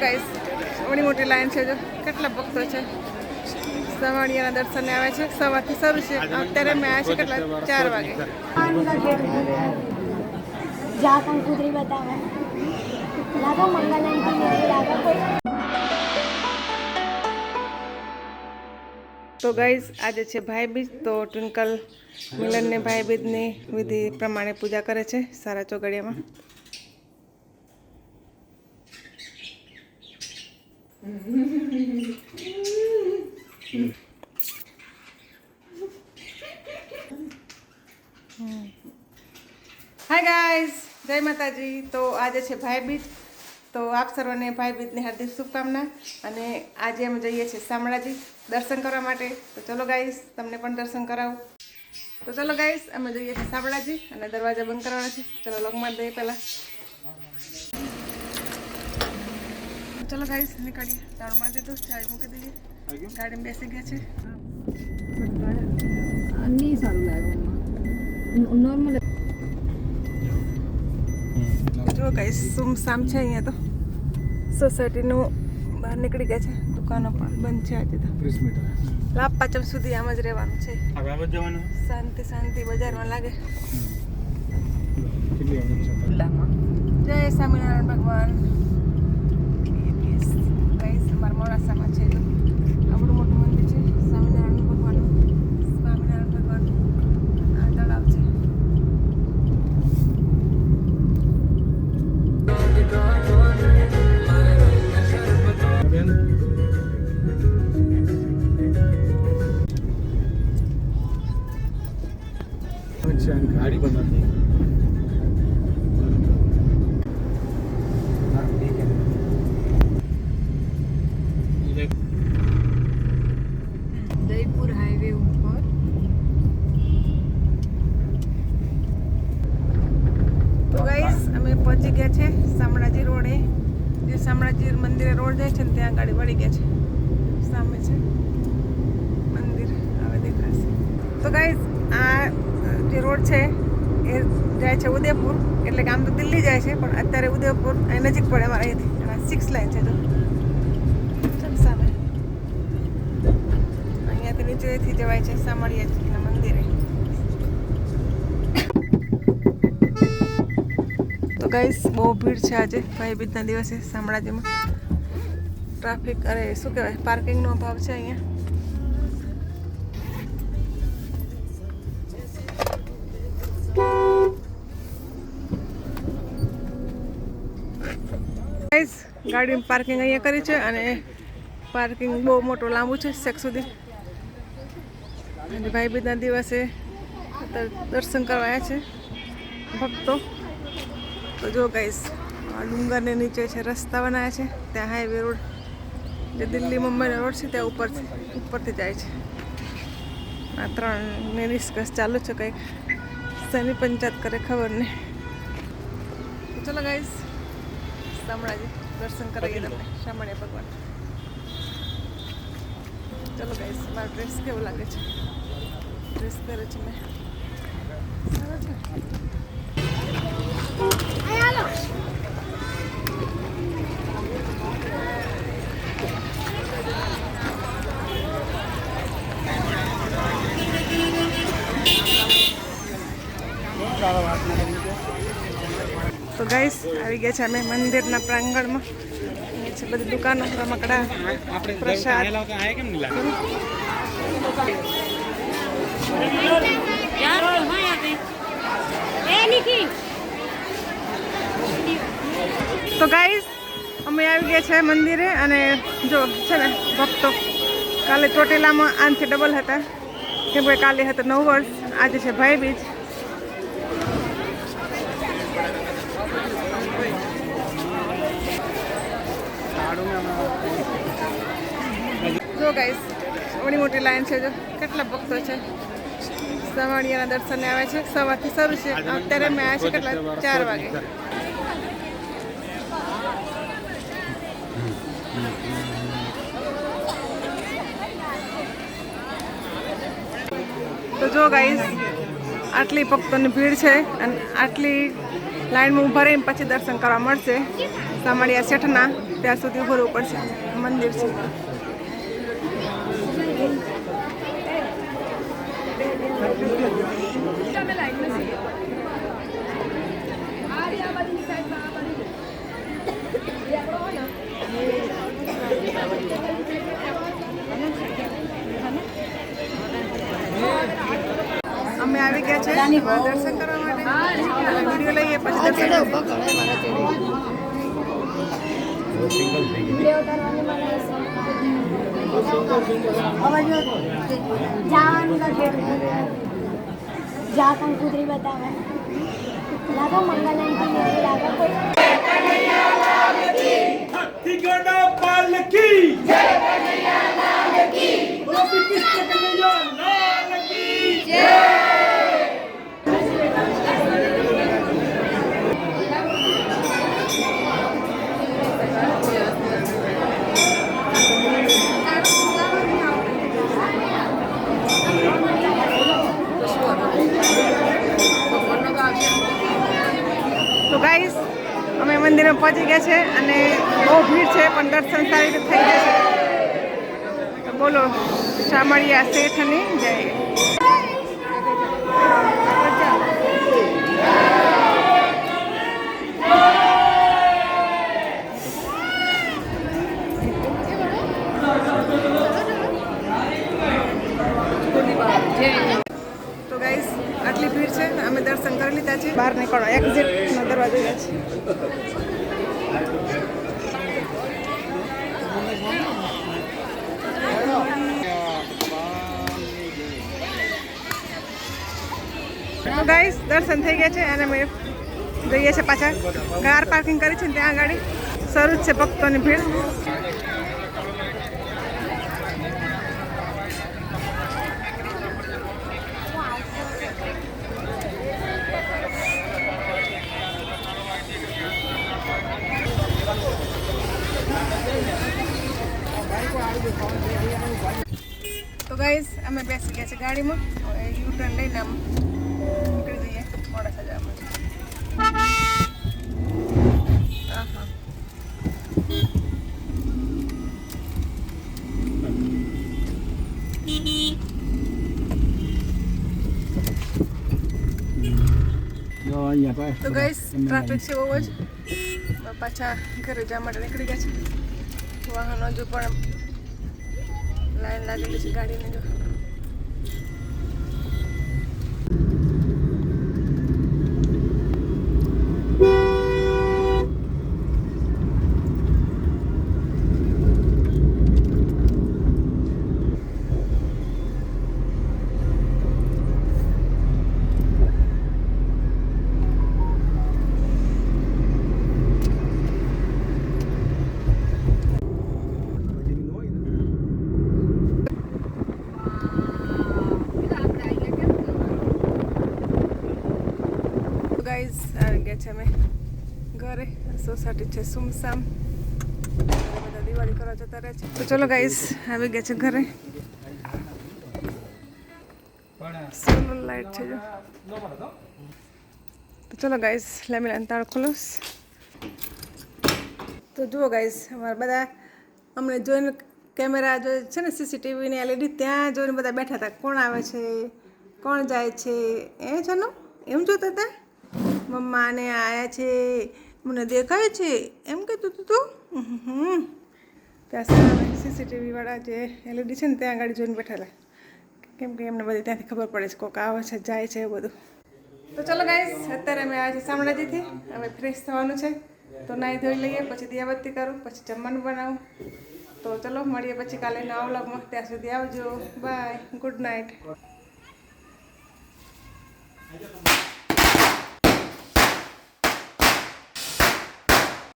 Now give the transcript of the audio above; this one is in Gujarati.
ગાઈસ ઓણી મોટી લાઈન છે, જો કેટલા ભક્તો છે સવાણિયાના દર્શને આવે છે. સવારથી શરૂ છે, અત્યારે મેં આવ્યા છે કેટલા 4 વાગે. તો ગાઈસ આજે છે ભાઈબીજ, તો ટ્વિંકલ મિલનને ભાઈબીજની વિધિ પ્રમાણે પૂજા કરે છે સારા ચોગડિયામાં. હાય ગાઈસ, જય માતાજી. તો આજે છે ભાઈબીજ, તો આપ સર્વને ભાઈબીજની હાર્દિક શુભકામના. અને આજે અમે જઈએ છીએ શામળાજી દર્શન કરવા માટે. તો ચલો ગાઈસ, તમને પણ દર્શન કરાવું. તો ચલો ગાઈસ, અમે જઈએ છીએ શામળાજી અને દરવાજા બંધ કરવાના છે. ચલો લોકમાં દઈએ પહેલાં. ચલો ગાઈસ નીકળીએ. તાળું મારી દીધું, ચાવી મૂકી દઈએ, ગાડીમાં બેસી ગયા છે. નહીં સારું લાગે નોર્મલ. જો ગાઈસ સુમસામ છે અહીંયા તો. સોસાયટીનું બહાર નીકળી ગયા છે, દુકાનો પણ બંધ છે આજે તો. લાભ પાંચમ સુધી આમ જ રહેવાનું છે. શાંતિ શાંતિ બજારમાં લાગે. જય સ્વામિનારાયણ ભગવાન. અમારા મોડાસામાં છે, જો આવડું મોટું મંદિર છે સ્વામિનારાયણ ભગવાનનું. સ્વામિનારાયણ ભગવાન આ તળાવ છે. गाड़ी बनाते જયપુર હાઈવે ઉપર. તો ગાઈસ અમે પહોંચી ગયા છે શામળાજી રોડે. જે શામળાજી મંદિરે રોડ જાય છે ને ત્યાં ગાડી વળી ગયા છે. સામે છે મંદિર, હવે દેખાશે. તો ગાઈસ આ જે રોડ છે એ જાય છે ઉદયપુર, એટલે કે આમ તો દિલ્હી જાય છે પણ અત્યારે ઉદયપુર અહીં નજીક પડે અમારા અહીંથી. અને 6 લાઈન છે, જો સામે અહીંયાથી નીચેથી જવાય છે શામળિયાજીના મંદિરે. તો ગાઈસ બહુ ભીડ છે આજે ભાઈબીજના દિવસે શામળાજીમાં. ટ્રાફિક, અરે શું કહેવાય, પાર્કિંગનો અભાવ છે અહીંયા. ગાડી પાર્કિંગ અહીંયા કરી છે અને પાર્કિંગ બહુ મોટું લાંબુ છે છેક સુધી. અને ભાઈબીજના દિવસે દર્શન કરવા આવ્યા છે ભક્તો. તો જો ગાઈસ આ ડુંગરની નીચે છે રસ્તા બનાવ્યા છે, ત્યાં હાઈવે રોડ જે દિલ્હી મુંબઈનો રોડ છે ત્યાં ઉપરથી જાય છે. આ 3ની ડિસ્કસ ચાલુ છે, કંઈક શેની પંચાયત કરે ખબર નહીં. ચલો ગાઈસ શામળાજી દર્શન કરાવીએ તમને, શામળિયા ભગવાન. ચલો ગાઈસ, મારો ડ્રેસ કેવો લાગે છે? ડ્રેસ પહેરે છે મેં, સારો છે. તો ગાઈસ આવી ગયા છે અમે મંદિરના પ્રાંગણમાં. અહીંયા છે બધી દુકાનો, રમકડા, પ્રસાદ. તો ગાઈસ અમે આવી ગયા છે મંદિરે. અને જો છે ને ભક્તો કાલે ચોટીલામાં આનથી ડબલ હતા, કેમ કે કાલે હતો 9 વર્ષ, આજે છે ભાઈબીજ. જો ગાઈસ ઓણી મોટી લાઈન છે, જો કેટલા ભક્તો છે સવાણિયાના દર્શને આવે છે. સવારથી શરૂ છે, અત્યારે મેં આવ્યા છે કેટલા 4 વાગે. તો જો ગાઈસ આટલી ભક્તોની ભીડ છે અને આટલી લાઈનમાં ઊભા રહીને પછી દર્શન કરવા મળશે શામળિયા શેઠના. ત્યાં સુધી ઉભું રહેવું પડશે. મંદિર છે. અમે આવી ગયા છે દર્શન કરવા માટે. વિડીયો લઈએ પછી દર્શન જા કંકુત્રી બતાવે લાગો મંગલાંકી લાગો કોઈ ગોડા પાલકી જય કનૈયા લાલ કી ગોપી કૃષ્ણ કનૈયા લાલ કી જય. તો ગાઈસ અમે મંદિરમાં પહોંચી ગયા છે અને બહુ ભીડ છે પણ દર્શન સારી રીતે થઈ ગયા છે. તો બોલો શામળિયા શેઠની જય. તો ગાઈસ આટલી ભીડ છે અમે દર્શન કરી લીધા છે. બહાર નીકળો એક્ઝિટનો દરવાજો છે. તો ગાઈસ દર્શન થઈ ગયા છે અને અમે જઈએ છીએ પાછા. કાર પાર્કિંગ કરી છે ને ત્યાં આગળ શરૂ જ છે ભક્તોની ભીડ. તો ગાઈસ અમે બેસી ગયા છે ગાડીમાં. હવે યુ ટર્ન લઈને આમ નીકળી જઈએ મોડાસા જવા માટે. તો ગાઈસ ટ્રાફિક છે બહુ જ. પાછા ઘરે જવા માટે નીકળી ગયા છે. વાહનો હજુ પણ લાઈન લાગેલી છે ગાડીને. જો ગાઈઝ આવી ગયા છે અમે ઘરે. સોસાયટી છે સુમસામ. બધા દિવાળી કરવા જતા રહે છે. તો ચલો ગાઈઝ આવી ગયા છે ઘરે. સોલર લાઇટ છે જો. તો ચલો ગાઈઝ લેમિલાન તાળ ખોલો. તો જુઓ ગાઈઝ અમારા બધા અમને જોઈને કેમેરા જોઈએ છે ને સીસીટીવી ને LED ત્યાં જોઈને બધા બેઠા હતા. કોણ આવે છે કોણ જાય છે એ છે ને એમ જોતા હતા. મમ્મા ને આયા છે મને દેખાય છે એમ કહેતું તું તું. ત્યાં સામે સીસીટીવી વાળા જે LED છે ને ત્યાં આગળ જોઈને બેઠેલા. કેમ કે એમને બધી ત્યાંથી ખબર પડે છે કોક આવે છે જાય છે એવું બધું. તો ચલો ગાઈસ અત્યારે અમે આવ્યા છીએ શામળાજીથી. હવે ફ્રેશ થવાનું છે તો નાહી ધોઈ લઈએ પછી દિયાબત્તી કરું પછી જમવાનું બનાવું. તો ચલો મળીએ પછી કાલે નવા વ્લોગમાં. ત્યાં સુધી આવજો. બાય. Good night.